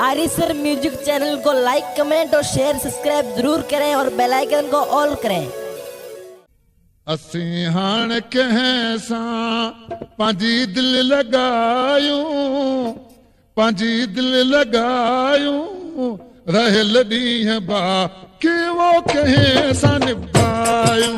आरिसर music channel को like, comment और share, subscribe जरूर करें और बेल आइकन को ऑल करें। असीं हाण कंहिं सां पंहिंजी दिल लगायूं, पंहिंजी दिल लगायूं, रहियल ॾींहं बाक़ी वो कंहिं सां निभायूं।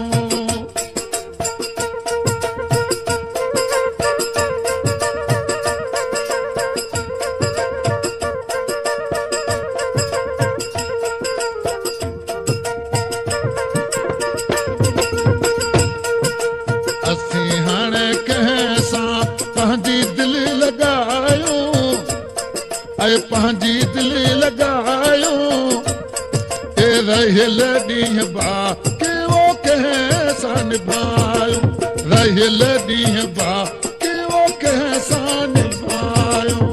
असीं हाणे कंहिं सां पंहिंजी दिल लगायूं, ऐं पंहिंजी दिल लगायूं, ए रहियल ॾींहं बाक़ी वो कंहिं सां निभायूं, रहियल ॾींहं बाक़ी वो कंहिं सां निभायूं।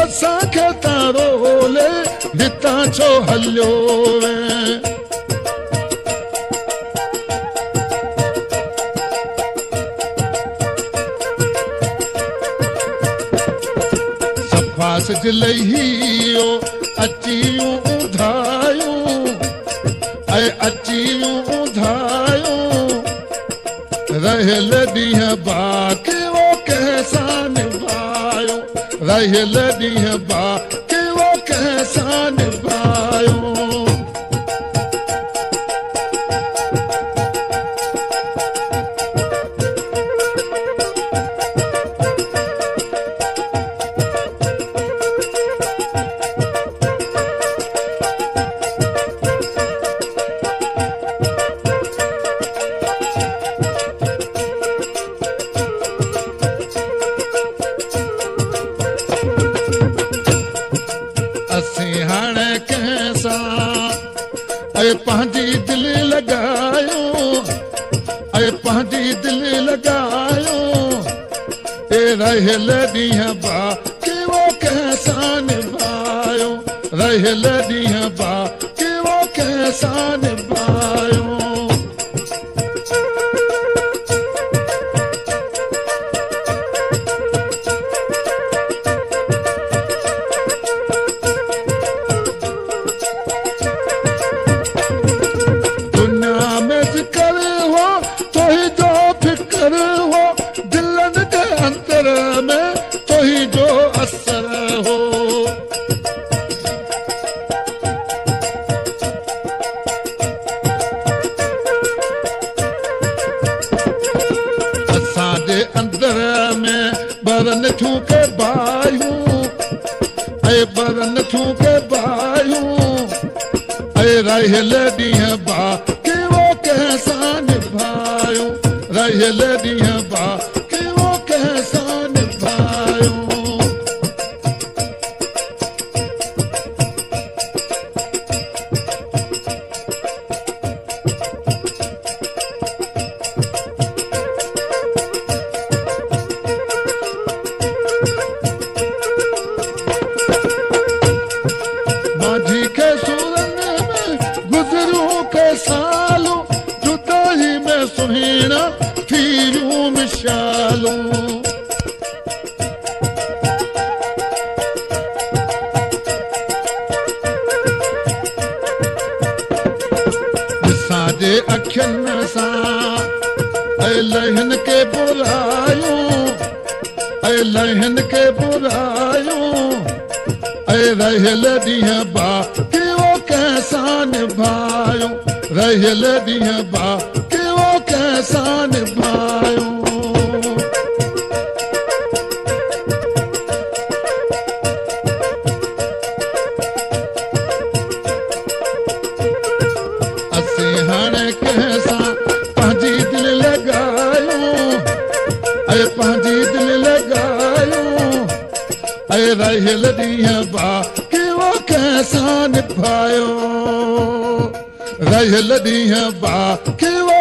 असांखे तारोले हितां छो हलियो वे, सफ़ास जिलहियो अचियूं उधायूं, ऐं अचियूं उधायूं, रहियल ॾींहं बाक़ी वो कंहिं सां निभायूं, रहियल ॾींहं बाक़ी वो कंहिं सां निभायूं। असीं हाणे कंहिं सां ऐं पंहिंजी दिल लगायूं, ऐं पंहिंजी दिल लगायूं, ए रहियल ॾींहं बाक़ी वो कंहिं सां निभायूं, रहियल ॾींहं बाक़ी वो कंहिं सां निभायूं। दिलन के अंतर में तो ही जो असर हो, असांजे अंदर में बरन ठूके बायूं, ऐं बरन ठूके बायूं, ऐं रहियल ॾींहं बाक़ी वो कंहिं सां निभायूं, रहियल ॾींहं बाक़ी वो कंहिं सां निभायूं। माझी के सूरन में गुज़रूं के सालूं, जुदाई में सुहिणा थीयूं मिसालूं, असांजे अखियुनि सां ऐं लहिन के बुरायूं, ऐं लहिन के बुरायूं, ऐं रहियल ॾींहं बाक़ी वो कंहिं सां निभायूं, रहियल ॾींहं बाक़ी वो कंहिं सां निभायूं। असीं हाणे कंहिं सां पंहिंजी दिल लगायूं, ऐं पंहिंजी दिल लगायूं, ऐं रहियल ॾींहं बाक़ी वो कंहिं सां निभायूं, रहियल ॾींहं बाक़ी वो